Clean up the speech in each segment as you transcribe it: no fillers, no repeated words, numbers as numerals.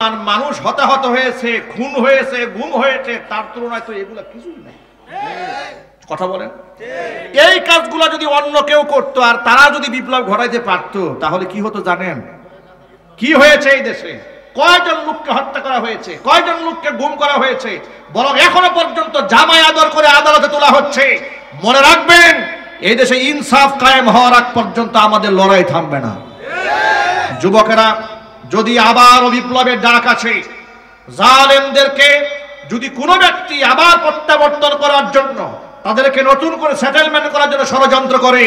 আর মানুষ হতাহত হয়েছে, খুন হয়েছে, গুম হয়েছে, তার তুলনায় তো এগুলা কিছুই নাই। কথা বলেন, এই কাজগুলো যদি অন্য কেউ করতো আর তারা যদি বিপ্লব ঘটাইতে পারতো তাহলে কি হতো জানেন? কি হয়েছে এই দেশে? কয়জন লোককে হত্যা করা হয়েছে, কয়জন লোককে গুম করা হয়েছে, বরং এখনো পর্যন্ত জামাই আদর করে আদালতে তোলা হচ্ছে। মনে রাখবেন, এই দেশে ইনসাফ কায়েম হওয়ার আগ পর্যন্ত আমাদের লড়াই থামবে না। যুবকেরা, যদি আবার বিপ্লবের ডাক আছে, জালেমদেরকে যদি কোনো ব্যক্তি আবার প্রত্যাবর্তন করার জন্য, তাদেরকে নতুন করে সেটেলমেন্ট করার জন্য ষড়যন্ত্র করে,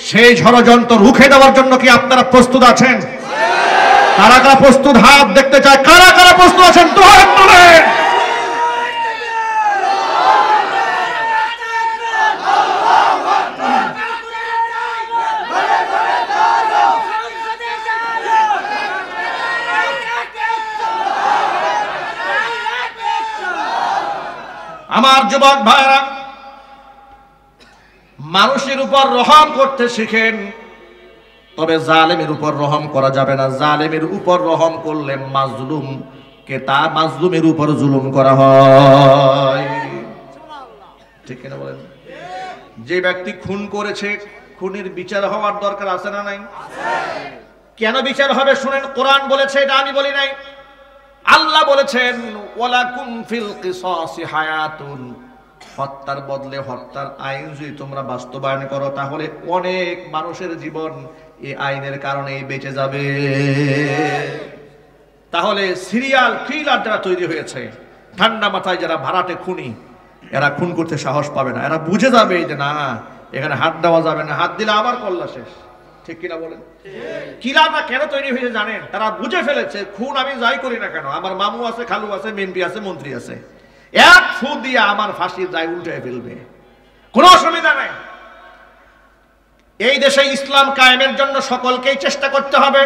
সেই ষড়যন্ত্র রুখে দেওয়ার জন্য কি আপনারা প্রস্তুত আছেন? কারা কারা প্রস্তুত? হাত দেখতে চায়। কারা কারা প্রস্তুত আছেন? তো হাত তোলেন। আমার যুবক ভাইরা, মানুষের উপর রহম করতে শিখেন, তবে জালেমের উপর রহম করা যাবে না। জালেমের উপর রহম করলে মাজলুমকে তা মাজলুমের উপর জুলুম করা হয়। ঠিক কিনা বলেন? যে ব্যক্তি খুন করেছে, খুনের বিচার হওয়ার দরকার আছে না নাই? কেন বিচার হবে শুনেন। কোরআন বলেছে, এটা আমি বলি নাই। আল্লাহ বলেছেন, ওয়ালাকুম ফিল কিসাসি হায়াতুন, হত্যার বদলে হত্যার আইন যদি তোমরা বাস্তবায়ন করো তাহলে অনেক মানুষের জীবন এই আইনের কারণে বেঁচে যাবে। তাহলে সিরিয়াল কিলার যারা তৈরি হয়েছে, ঠান্ডা মাথায় যারা ভাড়াটে খুনি, এরা খুন করতে সাহস পাবে না। এরা বুঝে যাবে যে না, এখানে হাত দেওয়া যাবে না, হাত দিলে আবার কল্লা শেষ। ঠিক কিনা বলেন? কিলাটা কেন তৈরি হয়েছে জানেন? তারা বুঝে ফেলেছে, খুন আমি যাই করি না কেন, আমার মামু আছে, খালু আছে, এমপি আছে, মন্ত্রী আছে, এক ফু দিয়ে আমার ফাঁসির দায় উল্টে ফেলবে, কোনো অসুবিধা নাই। এই দেশে ইসলাম কায়েমের জন্য সকলকেই চেষ্টা করতে হবে।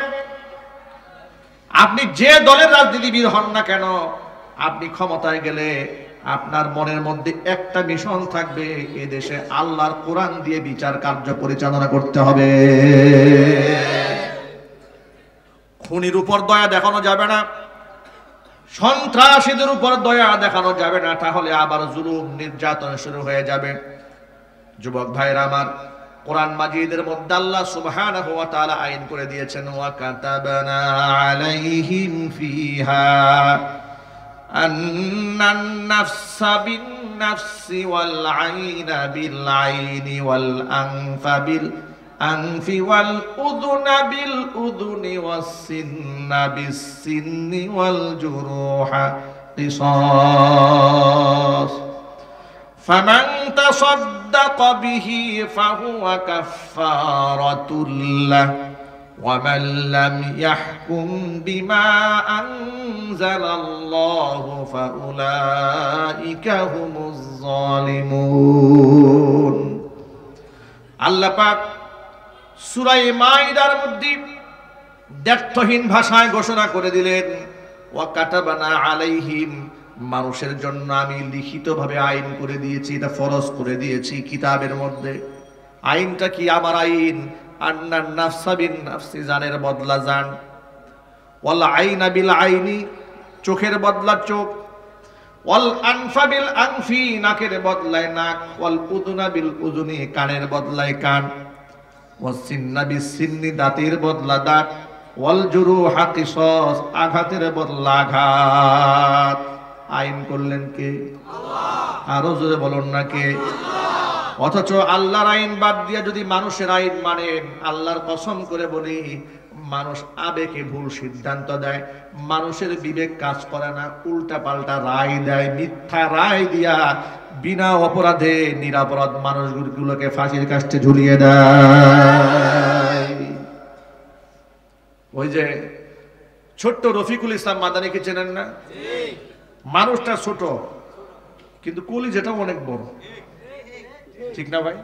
আপনি যে দলের রাজনীতিবিদ হন না কেন, আপনি ক্ষমতায় গেলে আপনার মনের মধ্যে একটা মিশন থাকবে, এই দেশে আল্লাহর কোরআন দিয়ে বিচার কার্য পরিচালনা করতে হবে। খুনির উপর দয়া দেখানো যাবে না, সন্ত্রাসীদের উপর দয়া দেখানো যাবে না, তাহলে আবার জুলুম নির্যাতন শুরু হয়ে যাবে। যুবক ভাইরা আমার, কোরআন মাজিদের মধ্যে আল্লাহ সুবহানাহু ওয়া তাআলা আইন করে দিয়েছেন, ওয়া কাতাবানা আলাইহিম ফিহা আন্নান নাফসা বিন নাফসি ওয়াল আইনা বিল আইনি ওয়াল আনফা বিল আনফি ওয়াল উযুনা বিল উযুনি ওয়াস সিন্না বিস সিন্নি ওয়াল জুরুহা কিসাস ফামান তাসাদদাকা বিহি ফাহুয়া কাফফারাতুল লাহ ومن لم يحكم بما أنزل الله فأولئك هم الظالمون। আল্লাহ পাক সূরা মাইদার মধ্যে দ্ব্যর্থহীন ভাষায় ঘোষণা করে দিলেন, ওয়া কাতাবানা আলাইহিম, মানুষের জন্য আমি লিখিতভাবে আইন করে দিয়েছি, এটা ফরজ করে দিয়েছি কিতাবের মধ্যে। আইনটা কি? আমার আইন, আন্নান নাফসা বিন নাফসি, জানের বদলা জান, ওয়াল আইনা বিল আইনি, চোখের বদলা চোখ, ওয়াল আনফা বিল আনফি, নাকের বদলায় নাক, ওয়াল উযুনা বিল উযুনি, কানের বদলায় কান, ওয়াস সিন্না বিস সিন্নি, দাঁতের বদলা দাঁত, ওয়াল জুরুহা কিসাস, আঘাতের বদলা আঘাত। আইন করলেন কে? আল্লাহ। আরো জোরে বলুন না কে? অথচ আল্লাহর আইন বাদ দিয়ে যদি মানুষের আইন মানেন, আল্লাহর কসম করে বলি, মানুষ আবেগে ভুল সিদ্ধান্ত দেয়, মানুষের বিবেক কাজ করে না, উল্টা পাল্টা রায় দেয়, মিথ্যা রায় দিয়া বিনা অপরাধে নিরপরাধ মানুষগুলোকে ফাঁসির কাস্টে ঝুলিয়ে দেয়। ওই যে ছোট্ট রফিকুল ইসলাম মাদানীকে চেনেন না? মানুষটা ছোট কিন্তু কলিজাটা অনেক বড়, ঠিক না ভাই?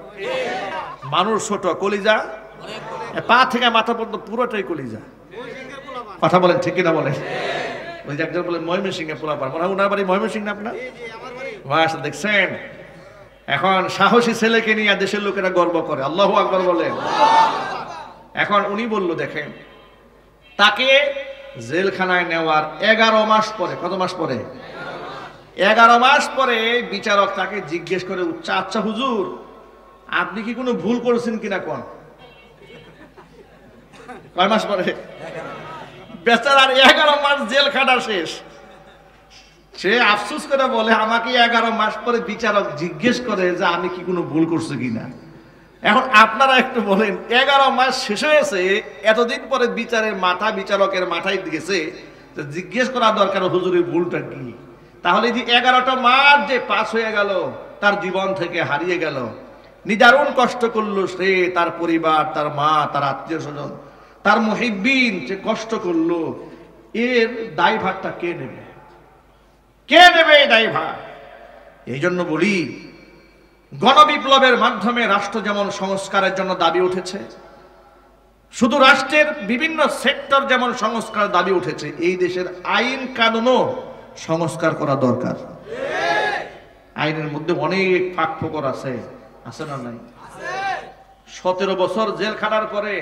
মানুষ ছোট, কলিজা পা থেকে মাথা পর্যন্ত পুরোটাই কলিজা। কথা বলেন, ঠিক কিনা বলেন? ওই যে একজন বলেন ময়মনসিংহে পোলাপান, মনে হয় ওনার বাড়ি ময়মনসিংহ না আপনার? মাশা, দেখছেন? এখন সাহসী ছেলেকে নিয়ে দেশের লোকেরা গর্ব করে, আল্লাহু আকবার বলেন। এখন উনি বলল, দেখেন, তাকে জেলখানায় নেওয়ার 11 মাস পরে, কত মাস পরে? 11 মাস পরে বিচারক তাকে জিজ্ঞেস করে, আচ্ছা হুজুর, আপনি কি কোনো ভুল করেছেন কিনা কোন? কয় মাস পরে? বেচারার 11 মাস জেল খাটা শেষ। সে আফসোস করে বলে, আমাকে 11 মাস পরে বিচারক জিজ্ঞেস করে যে আমি কি কোনো ভুল করছি কিনা। এখন আপনারা একটু বলেন, 11 মাস শেষ হয়েছে, এতদিন পরে বিচারকের মাথায় গেছে, তো জিজ্ঞেস করা দরকার হুজুরের ভুলটা কি। তাহলে যে 11টা মাস যে পাস হয়ে গেল, তার জীবন থেকে হারিয়ে গেল, নিদারুণ কষ্ট করলো সে, তার পরিবার, তার মা, তার আত্মীয় স্বজন, তার মুহিব্বিন, যে কষ্ট করলো, এর দায়ভারটা কে নেবে? কে নেবে এই দায়ভার? এই জন্য বলি, গণবিপ্লবের মাধ্যমে রাষ্ট্র যেমন সংস্কারের জন্য দাবি উঠেছে, শুধু রাষ্ট্রের বিভিন্ন সেক্টর যেমন সংস্কার দাবি উঠেছে, এই দেশের আইন কানুনও সংস্কার করা দরকার। আইনের মধ্যে অনেক ফাঁক ফোকর আছে, আছে না নাই? 17 বছর জেল খাটার পরে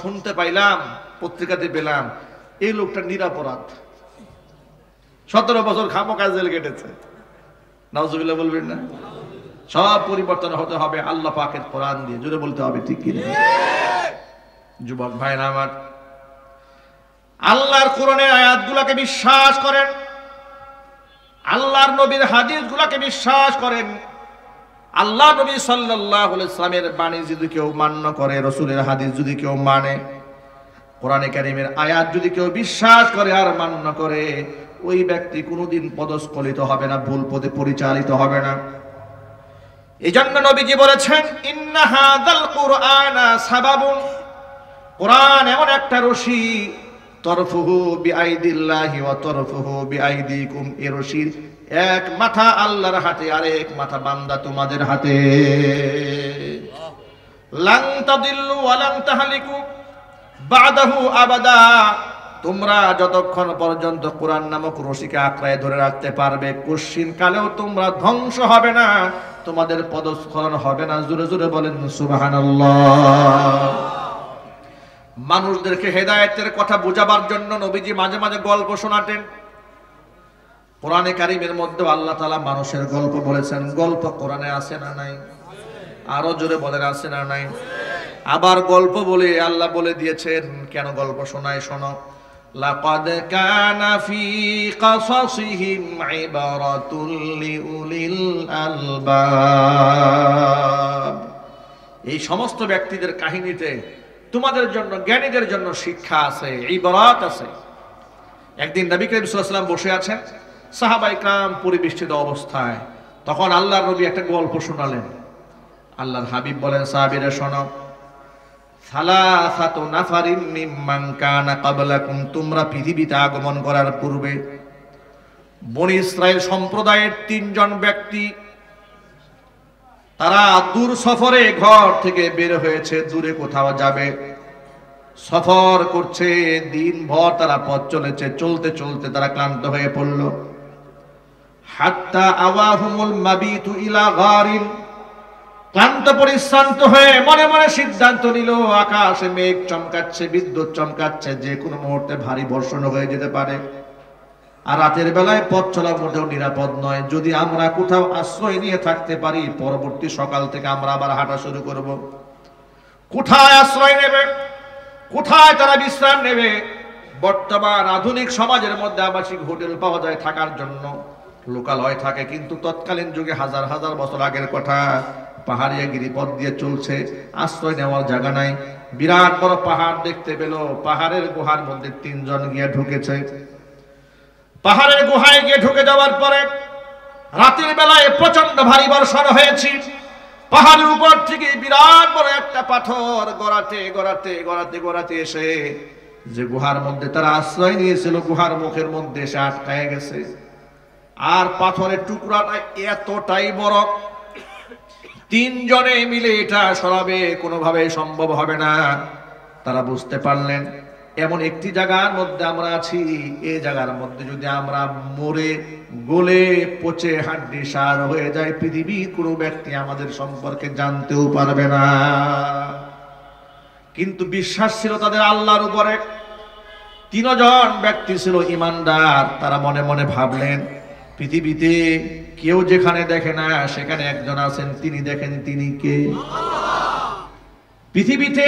শুনতে পাইলাম, পত্রিকাতে পেলাম, এই লোকটা নিরপরাধ, 17 বছর খামোকা জেল কেটেছে। নাউজুবিল্লাহ বলবেন না? সব পরিবর্তন হতে হবে আল্লাহ পাকের কোরআন দিয়ে, জোরে বলতে হবে, ঠিক কি না? যুবক ভাইরা আমার, আল্লাহর কোরআনের আয়াতগুলোকে বিশ্বাস করেন, আল্লাহর নবীর হাদিসগুলোকে বিশ্বাস করেন। আল্লাহ নবী সাল্লাল্লাহু আলাইহি ওয়াসাল্লামের বাণী যদি কেউ মান্য করে, রাসূলের হাদিস যদি কেউ মানে, কোরআনে কারীমের আয়াত যদি কেউ বিশ্বাস করে আর মান্য করে, ওই ব্যক্তি কোনোদিন পদস্খলিত হবে না, ভুল পথে পরিচালিত হবে না। এজন্য নবীজি বলেছেন, ইন্না হাযাল কুরআনা সাবাবুন, কোরআন এমন একটা রশি, তরফুহু বিআইদিল্লাহি ওয়া তরফুহু বিআইদিকুম, এই রশির এক মাথা আল্লাহর হাতে, আর এক মাথা বান্দা তোমাদের হাতে। লান তাদিল্লু ওয়া লান তাহলিকু বাদাহু আবাদা, তোমরা যতক্ষণ পর্যন্ত কোরআন নামক রশিকে আঁকড়ায় ধরে রাখতে পারবে, কোশ্চিন কালেও তোমরা ধ্বংস হবে না, তোমাদের পদস্খলন হবে না। জোরে জোরে বলেন সুবহানাল্লাহ। মানুষদেরকে হেদায়েতের কথা বোঝাবার জন্য নবীজি মাঝে মাঝে গল্প শোনাতেন। কোরআনে কারীমের মধ্যে আল্লাহ তাআলা মানুষের গল্প বলেছেন। গল্প কোরআনে আছে না নাই? আরো জোরে বলেন, আছে না নাই? আবার গল্প বলে আল্লাহ বলে দিয়েছেন, কেন গল্প শোনায়? শোনো, লাকাদ কানা ফি কাসাসিহিম ইবারাতুল লিউলিল আলবাব, এই সমস্ত ব্যক্তিদের কাহিনীতে তোমাদের জন্য, জ্ঞানীদের জন্য শিক্ষা আছে, ইবারাত আছে। একদিন নবী করিম সাল্লাল্লাহু আলাইহি ওয়াসাল্লাম বসে আছেন, সাহাবায়ে کرام পরিবেষ্টিত অবস্থায়, তখন আল্লাহর নবী একটা গল্প শোনালেন। আল্লাহর হাবিব বলেন, সাহাবীরা শোনো, সালাসাতু নাফারিম মিম্মান কানা ক্বাবলাকুম, তোমরা পৃথিবীতে আগমন করার পূর্বে বনী ইসরাইল সম্প্রদায়ের 3 জন ব্যক্তি, তারা দূর সফরে ঘর থেকে বের হয়েছে, দূরে কোথাও যাবে, সফর করছে, দিনভর তারা পথ চলেছে, চলতে চলতে তারা ক্লান্ত হয়ে পড়ল। হাত্তা আওয়াহুমুল মাবিতু ইলা গারিন, ক্লান্ত পরিশ্রান্ত হয়ে মনে মনে সিদ্ধান্ত নিল, আকাশে মেঘ চমকাচ্ছে, বিদ্যুৎ চমকাচ্ছে, যে কোনো মুহূর্তে ভারী বর্ষণ হয়ে যেতে পারে, আর রাতের বেলায় পথ চলা মোটেও নিরাপদ নয়। যদি আমরা কোথাও আশ্রয় নিয়ে থাকতে পারি, পরবর্তী সকাল থেকে আমরা আবার হাঁটা শুরু করব। কোথায় আশ্রয় নেবে? কোথায় তারা বিশ্রাম নেবে? বর্তমান আধুনিক সমাজের মধ্যে আবাসিক হোটেল পাওয়া যায় থাকার জন্য, লোকালয় থাকে, কিন্তু তৎকালীন যুগে হাজার হাজার বছর আগের কথা, পাহাড়িয়া গিরিপথ দিয়ে চলছে, আশ্রয় নেওয়ার জায়গা নাই। বিরাট বড় পাহাড় দেখতে পেল, পাহাড়ের গুহার মধ্যে 3 জন গিয়ে ঢুকেছে। পাহাড়ের গুহায় গিয়ে ঢুকে যাওয়ার পরে রাতের বেলায় প্রচন্ড ভারী বর্ষণ হয়েছে। পাহাড়ের উপর থেকে বিরাট বড় একটা পাথর গড়াতে গড়াতে গড়াতে গড়াতে এসে যে গুহার মধ্যে তারা আশ্রয় নিয়েছিল, গুহার মুখের মধ্যে এসে আটকায় গেছে। আর পাথরের টুকরাটা এতটাই বড়, 3 জনে মিলে এটা সরাবে কোনোভাবে সম্ভব হবে না। তারা বুঝতে পারলেন, এমন একটি জায়গার মধ্যে আমরা আছি, এই জায়গার মধ্যে যদি আমরা মরে গলে পচে হাড্ডি সার হয়ে যায়, পৃথিবীর কোনো ব্যক্তি আমাদের সম্পর্কে জানতেও পারবে না। কিন্তু বিশ্বাস ছিল তাদের আল্লাহর উপরে। তিনজন ব্যক্তি ছিল ইমানদার। তারা মনে মনে ভাবলেন, পৃথিবীতে কেউ যেখানে দেখে না সেখানে একজন আছেন, তিনি দেখেন, তিনি কে? পৃথিবীতে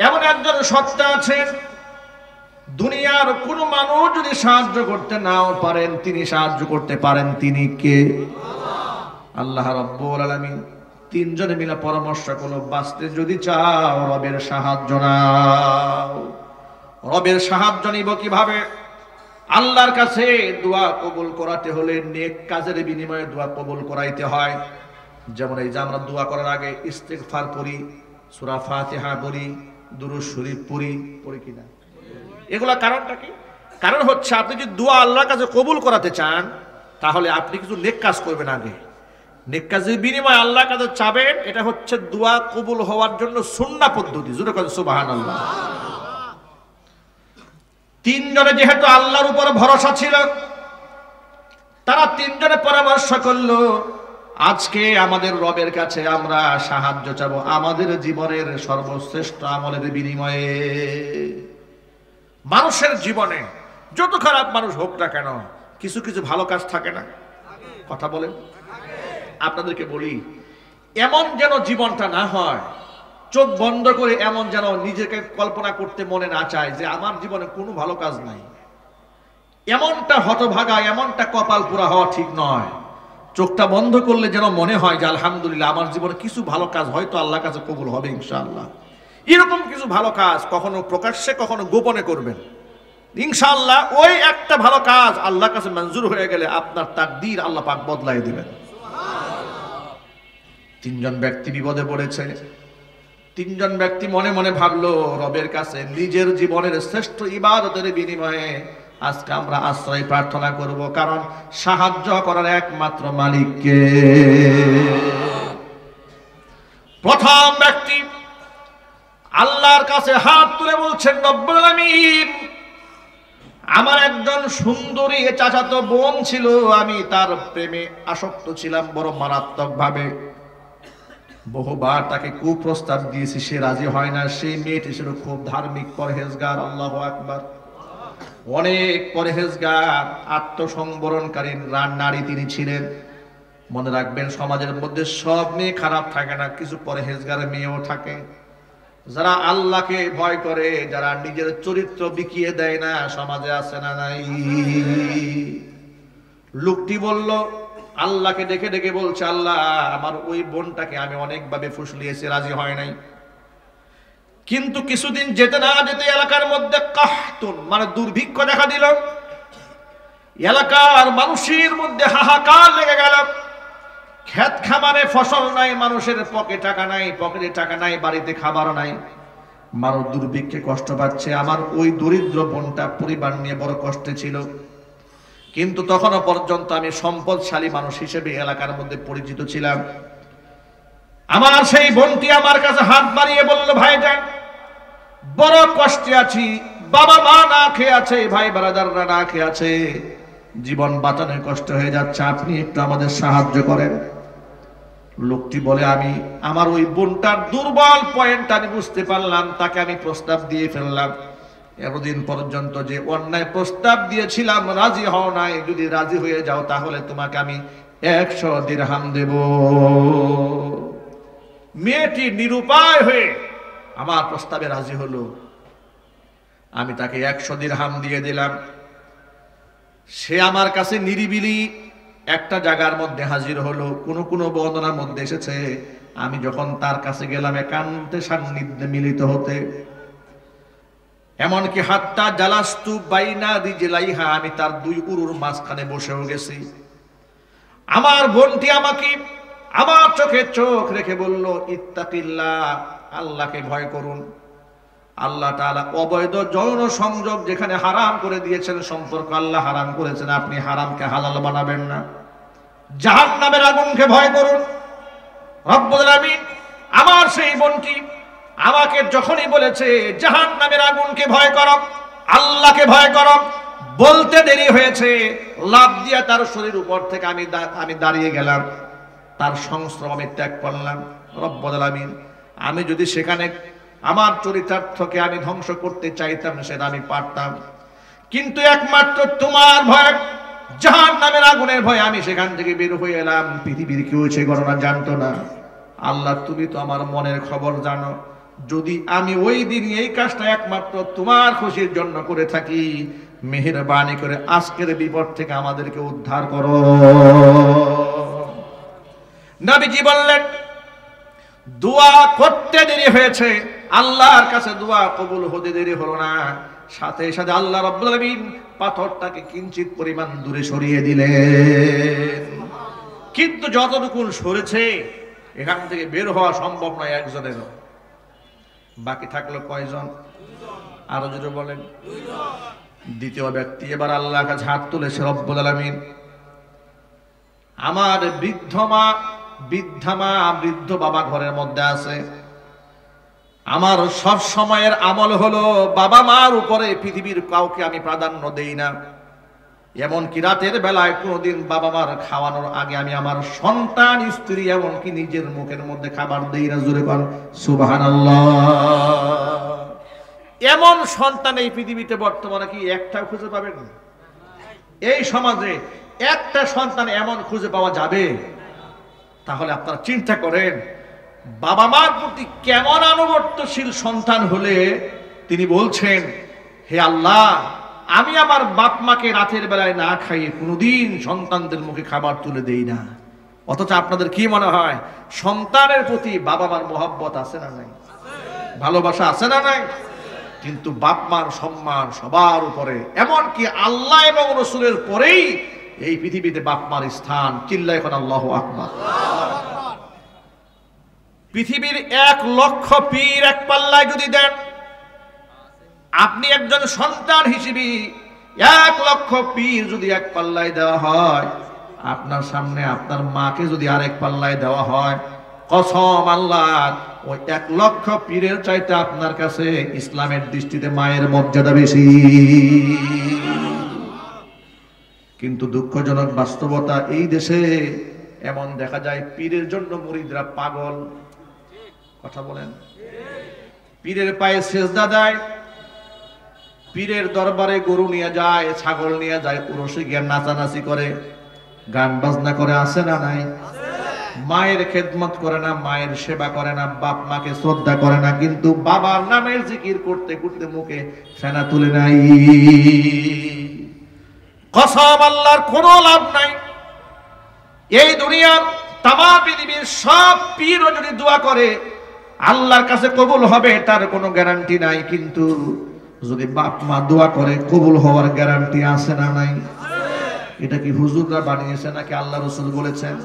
এমন একজন সত্তা আছেন, দুনিয়ার কোন মানুষ যদি সাহায্য করতে নাও পারেন, তিনি সাহায্য করতে পারেন, তিনি কে? আল্লাহ রাব্বুল আলামিন। তিনজনে মিলে পরামর্শ করলো, বাঁচতে যদি চাও রবের সাহায্য নাও। রবের সাহায্য নিব কিভাবে? আল্লাহর কাছে দোয়া কবুল করাতে হলে নেক কাজের বিনিময়ে দোয়া কবুল করাইতে হয়। যেমন এই যে আমরা দোয়া করার আগে ইস্তিগফার পড়ি, সূরা ফাতিহা পড়ি, দুরূদ শরীফ পড়ি কিনা? এগুলা কারণটা কি? কারণ হচ্ছে আপনি যদি দোয়া আল্লাহর কাছে কবুল করাতে চান তাহলে আপনি কিছু নেক কাজ করবেন আগে। নেক কাজের বিনিময়ে আল্লাহর কাছে চাবেন, এটা হচ্ছে দোয়া কবুল হওয়ার জন্য সুন্নাহ পদ্ধতি। জোরে বলেন সুবহানাল্লাহ। তিনজনে যেহেতু আল্লাহর উপর ভরসা ছিল, তারা তিনজনে পরামর্শ করলো, আজকে আমাদের রবের কাছে আমরা সাহায্য চাবো আমাদের জীবনের সর্বশ্রেষ্ঠ আমলের বিনিময়ে। মানুষের জীবনে যত খারাপ মানুষ হোক না কেন, কিছু কিছু ভালো কাজ থাকে না? কথা বলেন। আপনাদেরকে বলি, এমন যেন জীবনটা না হয়, চোখ বন্ধ করে এমন যেন নিজেকে কল্পনা করতে মনে না চায় যে আমার জীবনে কোনো ভালো কাজ নাই। এমনটা হতভাগা, এমনটা কপাল পুরা হওয়া ঠিক নয়। চোখটা বন্ধ করলে যেন মনে হয় যে আলহামদুলিল্লাহ আমার জীবনে কিছু ভালো কাজ হয়তো আল্লাহর কাছে কবুল হবে ইনশাআল্লাহ। এরকম কিছু ভালো কাজ কখনো প্রকাশ্যে কখনো গোপনে করবেন, ইনশাআল্লাহ ওই একটা ভালো কাজ আল্লাহর কাছে মঞ্জুর হয়ে গেলে আপনার তাকদীর আল্লাহ পাক বদলাই দিবেন। তিনজন ব্যক্তি বিপদে পড়েছে। তিনজন ব্যক্তি মনে মনে ভাবলো, রবের কাছে নিজের জীবনের শ্রেষ্ঠ ইবাদতের বিনিময়ে আজকে আমরা আশ্রয় প্রার্থনা করব, কারণ সাহায্য করার একমাত্র মালিককে। প্রথম ব্যক্তি আল্লাহর কাছে হাত তুলে বলছেন, রব্বুল আলামিন, আমার একজন সুন্দরী চাচাতো বোন ছিল, আমি তার প্রেমে আসক্ত ছিলাম বড় মারাত্মক ভাবে। বহুবার তাকে কুপ্রস্তাব দিয়েছি, সে রাজি হয় না। সেই মেয়েটি ছিল খুব ধার্মিক, পরহেজগার। আল্লাহু আকবার। অনেক পরহেজগার, আত্মসংবরণকারী নারী তিনি ছিলেন। মনে রাখবেন, সমাজের মধ্যে সব মেয়ে খারাপ থাকে না, কিছু পরহেজগার মেয়েও থাকে যারা আল্লাহকে ভয় করে, যারা নিজের চরিত্র বিকিয়ে দেয় না। সমাজে আছে না নাই? লোকটি বলল, আল্লাহকে ডেকে ডেকে বলছে, আল্লাহ, আমার ওই বোনটাকে আমি অনেকভাবে ফুসলিয়েছি, রাজি হয় নাই। কিন্তু কিছুদিন যেতে না যেতে এলাকার মধ্যে কাহতুন মানে দুর্ভিক্ষ দেখা দিল। এলাকার মানুষের মধ্যে হাহাকার লেগে গেল। ক্ষেত খামারে ফসল নাই, মানুষের পকেটে টাকা নাই, বাড়িতে খাবার নাই। মানুষ দুর্ভিক্ষে কষ্ট পাচ্ছে। আমার ওই দরিদ্র বোনটা পরিবার নিয়ে বড় কষ্টে ছিল, কিন্তু তখনও পর্যন্ত আমি সম্পদশালী মানুষ হিসেবে এলাকার মধ্যে পরিচিত ছিলাম। আমার সেই বোনটি আমার কাছে হাত বাড়িয়ে বলল, ভাইজান, বড় কষ্টে আছি, বাবা মা না খেয়ে আছে, ভাই ব্রাদাররা না খেয়ে আছে, জীবন বাঁচানোর কষ্ট হয়ে যাচ্ছে, আপনি একটু আমাদের সাহায্য করেন। লোকটি বলে, আমি আমার ওই বোনটার দুর্বল পয়েন্ট আমি বুঝতে পারলাম, তাকে আমি প্রস্তাব দিয়ে ফেললাম। এতদিন পর্যন্ত যে অন্যায় প্রস্তাব দিয়েছিলাম, রাজি হও নাই, যদি রাজি হয়ে যাও তাহলে তোমাকে আমি 100 দিরহাম দেব। মেয়েটি নিরুপায় হয়ে আমার প্রস্তাবে রাজি হলো। আমি তাকে 100 দিরহাম দিয়ে দিলাম। সে আমার কাছে নিরিবিলি একটা জায়গার মধ্যে হাজির হলো। কোন বর্ণনার মধ্যে এসেছে, আমি যখন তার কাছে গেলাম একান্তে সান্নিধ্যে মিলিত হতে, এমনকি হাত্তা জালাস্তু বাইনা রিজলাইহা, আমি তার দুই উরুর মাঝখানে বসেও গেছি। আমার বোনটি আমাকে আমার চোখে চোখ রেখে বলল, ইত্তাকিল্লাহ, আল্লাহকে ভয় করুন। আল্লাহ তাআলা অবৈধ যৌন সংযোগ যেখানে হারাম করে দিয়েছেন, সম্পর্ক আল্লাহ হারাম করেছেন, আপনি হারামকে হালাল বানাবেন না। জাহান্নামের আগুনকে ভয় করুন। রব্বুল আলামিন আমার সেই বোনটি আমাকে যখনই বলেছে জাহান্নামের আগুনকে ভয় করো, আল্লাহকে ভয় করো, বলতে দেরি হয়েছে, লাফ দিয়ে তার শরীর উপর থেকে আমি দাঁড়িয়ে গেলাম, তার সংস্রব আমি ত্যাগ করলাম। রব্বুল আলামিন, আমি যদি সেখানে আমার চরিতার্থকে আমি ধ্বংস করতে চাইতাম সেটা আমি পারতাম, কিন্তু একমাত্র তোমার ভয়, জাহান্নামের আগুনের ভয় আমি সেখান থেকে বের হয়ে এলাম। পৃথিবীর কেউ সে ঘটনা জানতো না। আল্লাহ তুমি তো আমার মনের খবর জানো, যদি আমি ওই দিন এই কাজটা একমাত্র তোমার খুশির জন্য করে থাকি, মেহেরবানি করে আজকের বিপদ থেকে আমাদেরকে উদ্ধার করো। নবীজি বললেন, দোয়া করতে দেরি হয়েছে, আল্লাহর কাছে দোয়া কবুল হতে দেরি হলো না। সাথে সাথে আল্লাহ রাব্বুল আলামিন পাথরটাকে কিঞ্চিত পরিমাণ দূরে সরিয়ে দিলেন। কিন্তু যতটুকু সরেছে এখান থেকে বের হওয়া সম্ভব নয় একজনেরও। বাকি থাকলো কয়জন? আরো যদি বলেন। দ্বিতীয় ব্যক্তি এবার আল্লাহর কাছে হাত তুলেছে, রব্বুল আলামিন আমার বৃদ্ধা মা বৃদ্ধ বাবা ঘরের মধ্যে আছে, আমার সব সময়ের আমল হলো বাবা মার উপরে পৃথিবীর কাউকে আমি প্রাধান্য দেই না। এমনকি রাতের বেলায় কোনোদিন বাবা মার খাওয়ানোর আগে আমি আমার সন্তান, স্ত্রী, এমনকি নিজের মুখের মধ্যে খাবার দেই না। জোরে বল সুবহানাল্লাহ। এমন সন্তান এই পৃথিবীতে বর্তমানে কি একটাও খুঁজে পাবেন? এই সমাজে একটা সন্তান এমন খুঁজে পাওয়া যাবে? তাহলে আপনারা চিন্তা করেন বাবা মার প্রতি কেমন আনুগত্যশীল সন্তান হলে তিনি বলছেন, হে আল্লাহ আমি আমার বাপ মাকে রাতের বেলায় না খাইয়ে কোনোদিন সন্তানদের মুখে খাবার তুলে দেই না। অথচ আপনাদের কি মনে হয় সন্তানের প্রতি বাবা মার মহব্বত আছে না নাই? ভালোবাসা আছে না নাই? কিন্তু বাপ মার সম্মান সবার উপরে, এমনকি আল্লাহ এবং রাসূলের পরেই এই পৃথিবীতে বাপ মার স্থান। চিল্লায় এখন আল্লাহু আকবার। পৃথিবীর 1 লক্ষ পীর এক পাল্লায় যদি দেন, আপনি একজন সন্তান হিসেবে 1 লক্ষ পীর যদি এক পাল্লায় দেওয়া হয়, আপনার সামনে আপনার মাকে যদি আরেক পাল্লায় দেওয়া হয়, কসম আল্লাহর, ওই 1 লক্ষ পীরের চাইতে আপনার কাছে ইসলামের দৃষ্টিতে মায়ের মর্যাদা বেশি। কিন্তু দুঃখজনক বাস্তবতা, এই দেশে এমন দেখা যায় পীরের জন্য মুরিদরা পাগল। কথা বলেন। পীরের পায়ে সেজদা দেয়, পীরের দরবারে গরু নিয়ে যায়, ছাগল নিয়ে যায়, উরসে গিয়ে নাচানাচি করে, গান বাজনা করে, আছে না নাই? মায়ের খেদমত করে না, মায়ের সেবা করে না, বাপ মাকে শ্রদ্ধা করে না, কিন্তু বাবার নামের জিকির করতে করতে মুখে ফেনা তুলে নাই। কসম আল্লাহর কোনো লাভ নাই। এই দুনিয়ার তামাম পৃথিবীর সব পীরও যদি দোয়া করে আল্লাহর কাছে কবুল হবে তার কোনো গ্যারান্টি নাই। কিন্তু যদি বাপ মা দোয়া করে কবুল হওয়ার গ্যারান্টি আছে না নাই? এটা কি হুজুররা বানিয়েছে নাকি আল্লাহ রাসূল বলেছেন?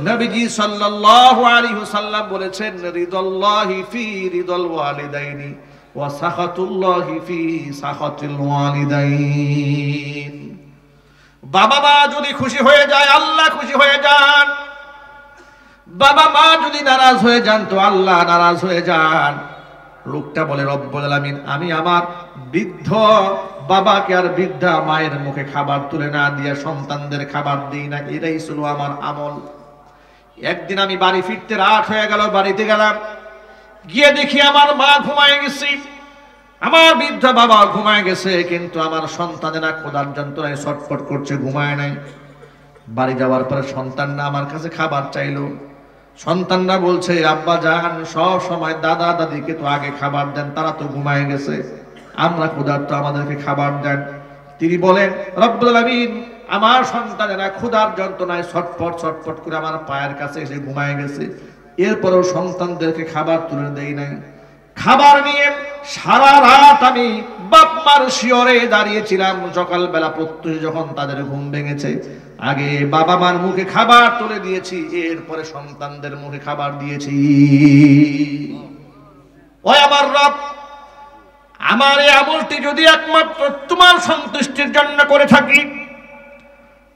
নবীজি সাল্লাল্লাহু আলাইহি ওয়াসাল্লাম বলেছেন, রিদাল্লাহি ফি রিদাল ওয়ালিদাইনি ওয়া সাখাতুল্লাহি ফি সাখাতিল ওয়ালিদাইন। বাবা মা যদি খুশি হয়ে যায় আল্লাহ খুশি হয়ে যান, বাবা মা যদি নারাজ হয়ে যান তো আল্লাহ নারাজ হয়ে যান। লোকটা বলে, রব্বুল আলামিন আমি আমার বৃদ্ধ বাবাকে আর বৃদ্ধা মায়ের মুখে খাবার তুলে না দিয়ে সন্তানদের খাবার দিই না, এটাই ছিল আমার আমল। একদিন আমি বাড়ি ফিরতে রাত হয়ে গেল, বাড়িতে গেলাম, গিয়ে দেখি আমার মা ঘুমায় গেছে, আমার বৃদ্ধ বাবা ঘুমায় গেছে, কিন্তু আমার সন্তানেরা ক্ষুধার যন্ত্রণায় ছটফট করছে, ঘুমায় নাই। বাড়ি যাওয়ার পরে সন্তানরা আমার কাছে খাবার চাইলো। সন্তানরা বলছে, আব্বা জান সব সময় দাদা দাদিকে তো আগে খাবার দেন, তারা তো ঘুমায় গেছে, আমরা ক্ষুধার্ত, আমাদেরকে খাবার দেন। তিনি বলেন, রব্বুল আলামিন আমার সন্তানেরা ক্ষুধার যন্ত্রণায় ছটফট ছটফট করে আমার পায়ের কাছে এসে ঘুমায় গেছে, এরপরেও সন্তানদেরকে খাবার তুলে দেই নাই। খাবার নিয়ে সারা রাত আমি বাপ মার শিয়রে দাঁড়িয়েছিলাম। সকালবেলা প্রত্যুষ যখন তাদের ঘুম ভেঙেছে, আগে বাবা মার মুখে খাবার তুলে দিয়েছি, এরপরে সন্তানদের মুখে খাবার দিয়েছি। ওই আমার রব, আমার এই আমলটি যদি একমাত্র তোমার সন্তুষ্টির জন্য করে থাকি,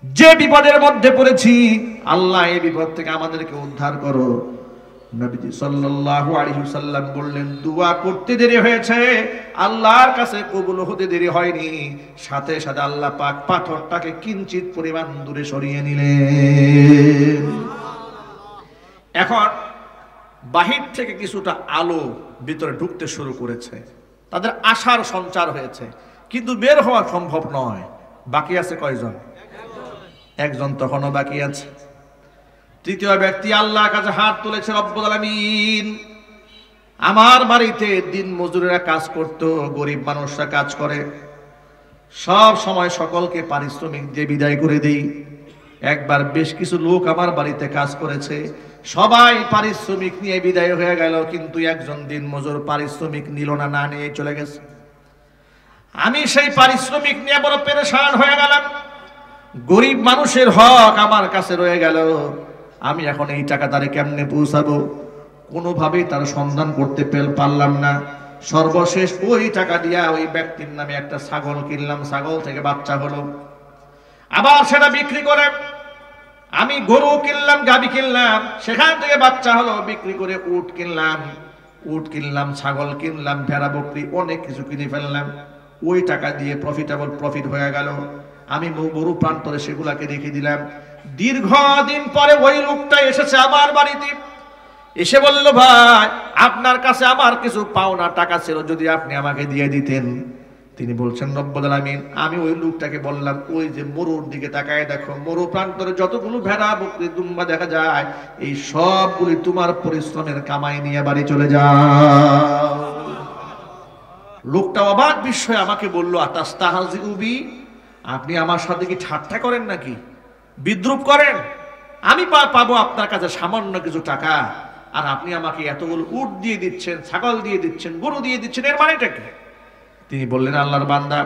যে বিপদের মধ্যে পড়েছি আল্লাহ এই বিপদ থেকে আমাদেরকে উদ্ধার করো। নবীজি সাল্লাল্লাহু আলাইহি ওয়াসাল্লাম বললেন, দোয়া করতে দেরি হয়েছে, আল্লাহর কাছে কবুল হতে দেরি হয়নি। সাথে সাথে আল্লাহ পাক পাথরটাকে কিঞ্চিত পরিমাণ দূরে সরিয়ে নিলেন। এখন বাহির থেকে কিছুটা আলো ভিতরে ঢুকতে শুরু করেছে, তাদের আশার সঞ্চার হয়েছে। কিন্তু বের হওয়া সম্ভব নয়। বাকি আছে কয়জন? একজন তখনও বাকি আছে। তৃতীয় ব্যক্তি আল্লাহর কাছে হাত তুলেছে, রব্বুল আলামিন আমার বাড়িতে দিন মজুরেরা কাজ করত, গরিব মানুষরা কাজ করে, সব সময় সকলকে পারিশ্রমিক দিয়ে বিদায় করে দেই। একবার বেশ কিছু লোক আমার বাড়িতে কাজ করেছে, সবাই পারিশ্রমিক নিয়ে বিদায় হয়ে গেল, কিন্তু একজন দিন মজুর পারিশ্রমিক নিল না, না নিয়ে চলে গেছে। আমি সেই পারিশ্রমিক নিয়ে বড় পেরেশান হয়ে গেলাম। গরিব মানুষের হক আমার কাছে রয়ে গেল, আমি এখন এই টাকা তারে কেমনে পৌঁছাবো? কোনোভাবেই তার সন্ধান করতে পারলাম না। সর্বশেষ ওই টাকা দিয়া ওই ব্যক্তির নামে একটা ছাগল কিনলাম, ছাগল থেকে বাচ্চা হলো, আবার সেটা বিক্রি করে আমি গরু কিনলাম, গাভী কিনলাম, সেখান থেকে বাচ্চা হলো, বিক্রি করে উট কিনলাম, ছাগল কিনলাম, ভেড়া বকরি, অনেক কিছু কিনে ফেললাম। ওই টাকা দিয়ে প্রফিট হয়ে গেল। আমি গরু প্রান্তরে সেগুলাকে রেখে দিলাম। দীর্ঘদিন পরে ওই লোকটা এসেছে আমার বাড়িতে, এসে বলল, ভাই আপনার কাছে আমার কিছু পাওনা টাকা ছিল, যদি আপনি আমাকে দিয়ে দিতেন। তিনি বলছেন, রব্বুল আলামিন আমি ওই লোকটাকে বললাম, ওই যে মরুর দিকে তাকায় দেখো, মরু প্রান্তরে যতগুলো ভেড়া বকরি দুম্বা দেখা যায়, এই সবগুলি তোমার পরিশ্রমের কামাই নিয়ে বাড়ি চলে যাও। লোকটা অবাক বিস্ময়ে আমাকে বলল, আতাস্তাহজিউ বি, আপনি আমার সাথে কি ঠাট্টা করেন নাকি, বিদ্রুপ করেন? আমি পাবো আপনার কাছে সামান্য কিছু টাকা, আর আপনি আমাকে এতগুলো উট দিয়ে দিচ্ছেন, ছাগল দিয়ে দিচ্ছেন, গরু দিয়ে দিচ্ছেন, এর মানেটা কি? তিনি বললেন, আল্লাহর বান্দা,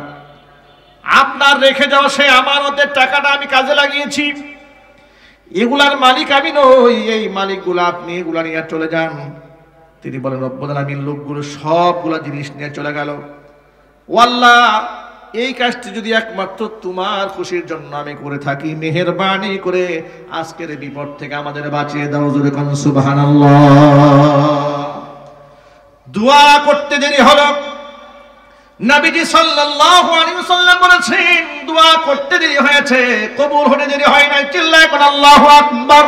আপনার রেখে যাওয়া সেই আমানতের টাকাটা আমি কাজে লাগিয়েছি, এগুলার মালিক আমি নই, এই মালিকগুলো আপনি, এগুলা নিয়ে চলে যান। তিনি বলেন, রব্বুল আলামিন লোকগুলো সবগুলা জিনিস নিয়ে চলে গেল। ও আল্লাহ, এই কাজটি যদি একমাত্র তোমার খুশির জন্য আমি করে থাকি, মেহেরবানি করে আজকের বিপদ থেকে আমাদের বাঁচিয়ে দাও। জোরে কোন সুবহানাল্লাহ। দোয়া করতে দেরি হলো। নবীজি সাল্লাল্লাহু আলাইহি ওয়াসাল্লাম বলেছেন, দোয়া করতে দেরি হয়েছে, কবুল হতে দেরি হয় নাই। চিল্লায় কোন আল্লাহু আকবার।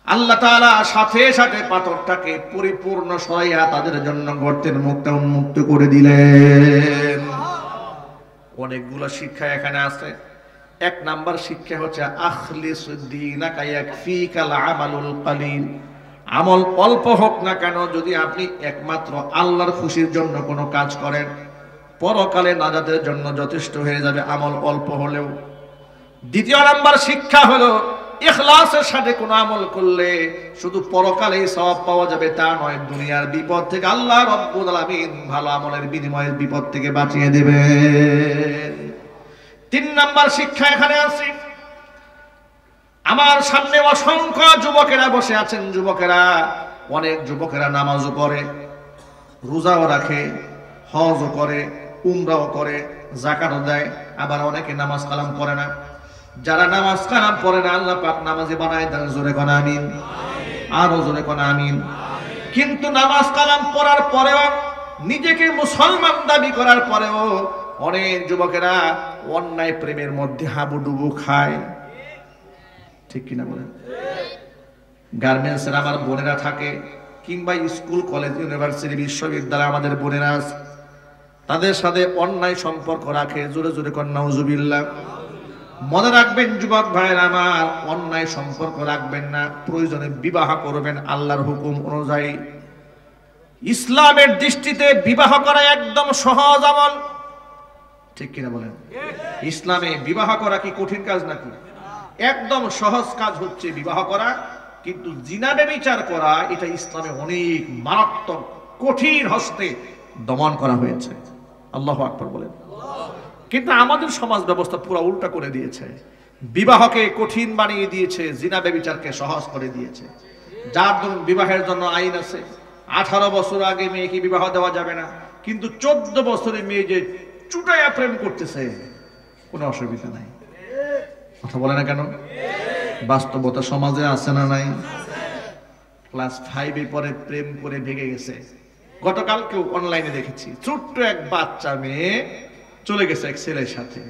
আল্লাহ তাআলা সাথে সাথে পাথরটাকে পরিপূর্ণ সরাইয়া তাদের জন্য গর্তের মুখটা উন্মুক্ত করে দিলেন। অনেকগুলো শিক্ষা এখানে আছে। এক নাম্বার শিক্ষা হচ্ছে, আখলিস দীনাকা ইয়াকফিকাল আমালুল কালিল। আমল অল্প হোক না কেন, যদি আপনি একমাত্র আল্লাহর খুশির জন্য কোনো কাজ করেন, পরকালে নাজাতের জন্য যথেষ্ট হয়ে যাবে, আমল অল্প হলেও। দ্বিতীয় নাম্বার শিক্ষা হলো, ইখলাসের সাথে কোনো আমল করলে শুধু পরকালেই সওয়াব পাওয়া যাবে তা নয়, দুনিয়ার বিপদ থেকে আল্লাহ রাব্বুল আলামিন ভালো আমলের বিনিময়ে বিপদ থেকে বাঁচিয়ে দেবেন। তিন নাম্বার শিক্ষা এখানে আছে। আমার সামনে অসংখ্য যুবকেরা বসে আছেন। যুবকেরা, অনেক যুবকেরা নামাজও পড়ে, রোজাও রাখে, হজও করে, উমরাও করে, যাকাতও দেয়, আবার অনেকে নামাজ কালাম পড়ে না। যারা নামাজ কালাম পড়ে না, আল্লাহ পাক নামাজে বানায় দেন। জোরে কোন আমিন, আরো জোরে কোন আমিন। কিন্তু নামাজ কালাম পড়ার পরেও, নিজেকে মুসলমান দাবি করার পরেও অনেক যুবকেরা অন্যায় প্রেমের মধ্যে হাবুডুবু খায়। ঠিক কিনা বলেন? গার্মেন্টসের আমার বোনেরা থাকে, কিংবা স্কুল কলেজ ইউনিভার্সিটি বিশ্ববিদ্যালয় আমাদের বোনেরা আছে, তাদের সাথে অন্যায় সম্পর্ক রাখে। জোরে জোরে কোন নাউজুবিল্লাহ। মনে রাখবেন যুবক ভাইরা আমার, অন্যায় সম্পর্ক রাখবেন না, প্রয়োজনে বিবাহ করবেন আল্লাহর হুকুম অনুযায়ী। ইসলামের দৃষ্টিতে বিবাহ করা একদম সহজ আমল। ঠিক কিনা বলেন? ইসলামে বিবাহ করা কি কঠিন কাজ নাকি? একদম সহজ কাজ হচ্ছে বিবাহ করা, কিন্তু জিনা ব্যভিচার করা এটা ইসলামে অনেক মারাত্মক কঠিন হস্তে দমন করা হয়েছে। আল্লাহু আকবার বলেন। কিন্তু আমাদের সমাজ ব্যবস্থা পুরো উল্টা করে দিয়েছে, বিবাহকে কঠিন বানিয়ে দিয়েছে, জিনা ব্যভিচারকে সহজ করে দিয়েছে। যার ধরুন বিবাহের জন্য আইন আছে, 18 বছর আগে মেয়েকে বিবাহ দেওয়া যাবে না, কিন্তু 14 বছরের মেয়ে যে চুটাইয়া প্রেম করতেছে, কোনো অসুবিধা নাই। কথা বলে না কেন? বাস্তবতা সমাজে আছে না নাই? ক্লাস 5 পরে প্রেম করে ভেঙে গেছে। গতকালকেও অনলাইনে দেখেছি, ছোট্ট এক বাচ্চা মেয়ে চলে গেছে এক ছেলের সাথে।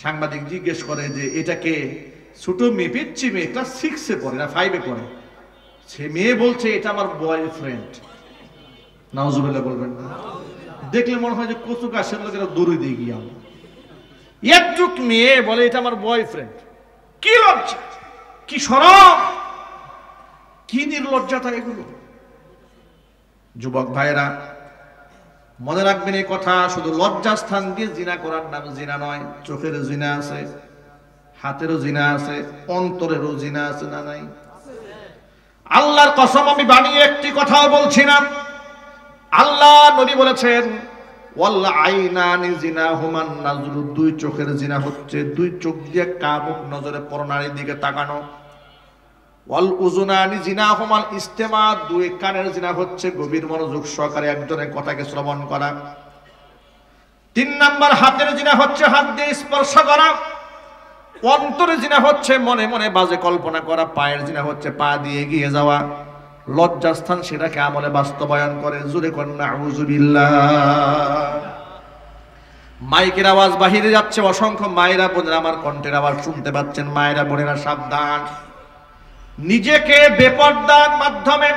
সাংবাদিক জিজ্ঞেস করে যে এটাকে, ছোট মেয়ে, পিচ্ছি মেয়ে, ক্লাস 6-এ পড়ে না 5-এ পড়ে। সে মেয়ে বলছে এটা আমার বয়ফ্রেন্ড। নাউজুবিল্লাহ বলবেন না? দেখলে মনে হয় যে কচু গাছের লোকেরা দৌড়ে দিয়ে গিয়ে একটুক মেয়ে বলে এটা আমার বয়ফ্রেন্ড। কি লজ্জা, কি শরম, কি নির্লজ্জাতা এগুলো। যুবক ভাইরা মনে রাখবেন এই কথা, শুধু লজ্জাস্থান দিয়ে জিনা করার নাম জিনা নয়। চোখের জিনা আছে, হাতেরও জিনা আছে, অন্তরেরও জিনা আছে না নাই? আল্লাহর কসম আমি বানিয়ে একটি কথাও বলছি না। আল্লাহ নবী বলেছেন ওয়াল আইনানি জিনাহুমান নাজরু, দুই চোখের জিনা হচ্ছে দুই চোখ দিয়ে কামুক নজরে পরনারীর দিকে তাকানো। ওয়াল উযুনানি জিনাহুমাল ইস্তেমা, দুই কানের জিনা হচ্ছে গভীর মনোযোগ সহকারে একজনের কথাকে শ্রবণ করা। 3 নাম্বার হাতের জিনা হচ্ছে হাত দিয়ে স্পর্শ করা। অন্তরে জিনা হচ্ছে মনে মনে বাজে কল্পনা করা। পায়ের জিনা হচ্ছে পা দিয়ে এগিয়ে যাওয়া। লজ্জাস্থান সেটাকে আমলে বাস্তবায়ন করে। জোরে কর নাউযুবিল্লাহ। মাইকের আওয়াজ বাহিরে যাচ্ছে, অসংখ্য মায়েরা বোনেরা আমার কণ্ঠের আওয়াজ শুনতে পাচ্ছেন। মায়েরা বোনেরা সাবধান, নিজেকে বেপরদার মাধ্যমে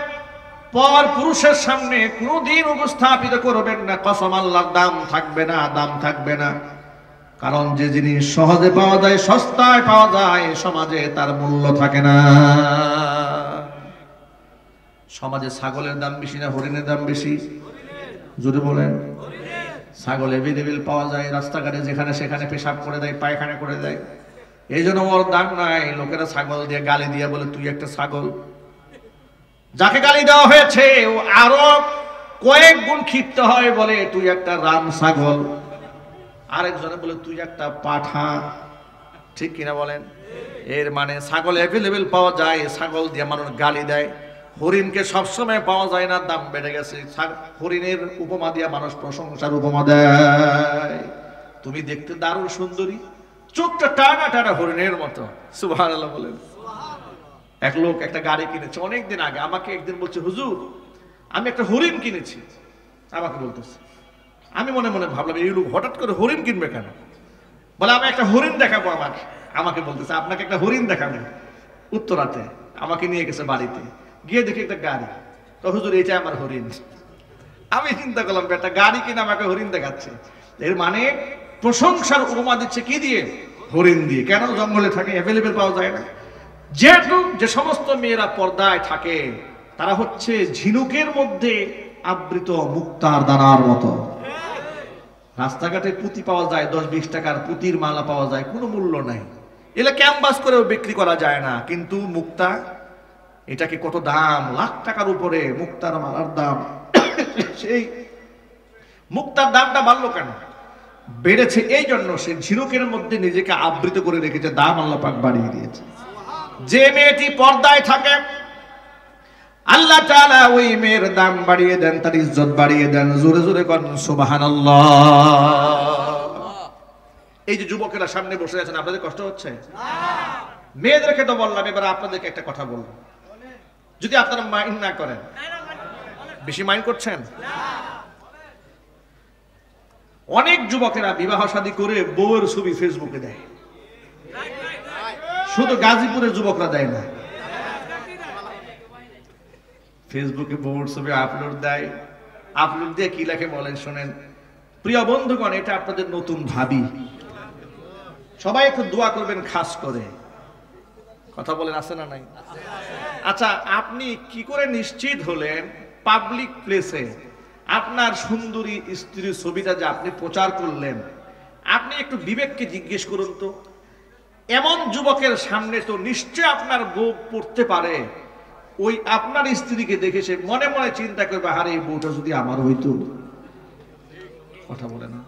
পর পুরুষের সামনে কোনদিন উপস্থাপিত করবেন না। কসম আল্লাহর দাম থাকবে না, দাম থাকবে না। কারণ যে জিনিস সহজে পাওয়া যায়, সস্তায় পাওয়া যায়, সমাজে তার মূল্য থাকে না। সমাজে ছাগলের দাম বেশি না হরিণের দাম বেশি? যদি বলেন, ছাগল এভেলেবেল পাওয়া যায়, রাস্তাঘাটে যেখানে সেখানে পেশাব করে দেয়, পায়খানা করে দেয়, এই জন্য ওর দাম নাই। লোকেরা ছাগল দিয়ে গালি দিয়ে বলে তুই একটা ছাগল। যাকে গালি দেওয়া হয়েছে ও আরো কয়েক গুণ ক্ষিপ্ত হয়, বলে তুই একটা রাম ছাগল। আরেকজনে বলে তুই একটা পাঠা। ঠিক কিনা বলেন? এর মানে ছাগল এভেলেবেল পাওয়া যায়, ছাগল দিয়ে মানুষ গালি দেয়। হরিণকে সবসময় পাওয়া যায় না, দাম বেড়ে গেছে। হরিণের উপমা দিয়ে মানুষ প্রশংসার উপমা দেয়। তুমি দেখতে দারুণ সুন্দরী, চোখটা টানা টানা হরিণের মতো। সুবহানাল্লাহ বলেন। এক লোক একটা গাড়ি কিনেছে অনেকদিন আগে, আমাকে একদিন বলছে হুজুর আমি একটা হরিণ কিনেছি। আমাকে বলতেছে, আমি মনে মনে ভাবলাম এই লোক হঠাৎ করে হরিণ কিনবে কেন? বলে আমি একটা হরিণ দেখাবো। আমাকে বলতেছে আপনাকে একটা হরিণ দেখাবো। উত্তরাতে আমাকে নিয়ে গেছে বাড়িতে, গিয়ে দেখি একটা গাড়ি। তো হুজুর এইটা আমার হরিণ। আমি চিন্তা করলাম একটা গাড়ি কিনে আমাকে হরিণ দেখাচ্ছে, এর মানে প্রশংসার উপমা দিচ্ছে কি দিয়ে? হরিণ দিয়ে। কেন? জঙ্গলে থাকে, অ্যাভেলেবেল পাওয়া যায় না। যেহেতু যে সমস্ত মেয়েরা পর্দায় থাকে তারা হচ্ছে ঝিনুকের মধ্যে আবৃত মুক্তার দানার মতো। রাস্তাঘাটে পুঁতি পাওয়া যায়, 10-20 টাকার পুঁতির মালা পাওয়া যায়, কোনো মূল্য নাই। এগুলো ক্যানভাস করেও বিক্রি করা যায় না। কিন্তু মুক্তা, এটাকে কত দাম, লাখ টাকার উপরে মুক্তার মালার দাম। সেই মুক্তার দামটা বাড়লো কেন? বেড়েছে এই জন্য সে ঝিনুকের মধ্যে নিজেকে আবৃত করে রেখেছে, দাম আল্লাহ পাক বাড়িয়ে দিয়েছে। যে মেয়েটি পর্দায় থাকে আল্লাহ তাআলা ওই মেয়ের দাম বাড়িয়ে দেন, তার ইজ্জত বাড়িয়ে দেন। জোরে জোরে করেন সুবহানাল্লাহ। এই যে যুবকেরা সামনে বসে আছেন, আপনাদের কষ্ট হচ্ছে? মেয়েদেরকে তো বললাম, এবার আপনাদেরকে একটা কথা বলবো, যদি আপনারা মাইন্ড না করেন। বেশি মাইন্ড করছেন? অনেক যুবকেরা বিবাহ শাদী করে বউয়ের ছবি ফেসবুকে দেয়। শুধু গাজীপুরের যুবকরা দেয় না, ফেসবুকে বউয়ের ছবি আপলোড দেয়। আপলোড দিয়ে কি লেখে বলেন শোনেন। প্রিয় বন্ধুগণ, এটা আপনাদের নতুন ভাবি, সবাই একটু দোয়া করবেন খাস করে। কথা বলেন আছে না নাই? আচ্ছা, আপনি কি করে নিশ্চিত হলেন পাবলিক প্লেসে আপনার সুন্দরী স্ত্রীর ছবিটা যে আপনি প্রচার করলেন? আপনি একটু বিবেককে জিজ্ঞেস করুন তো। এমন যুবকের সামনে তো নিশ্চয় আপনার বউ পড়তে পারে, ওই আপনার স্ত্রীকে দেখে সে মনে মনে চিন্তা করবে, আরে এই বউটা যদি আমার হইতো। কথা বলে না?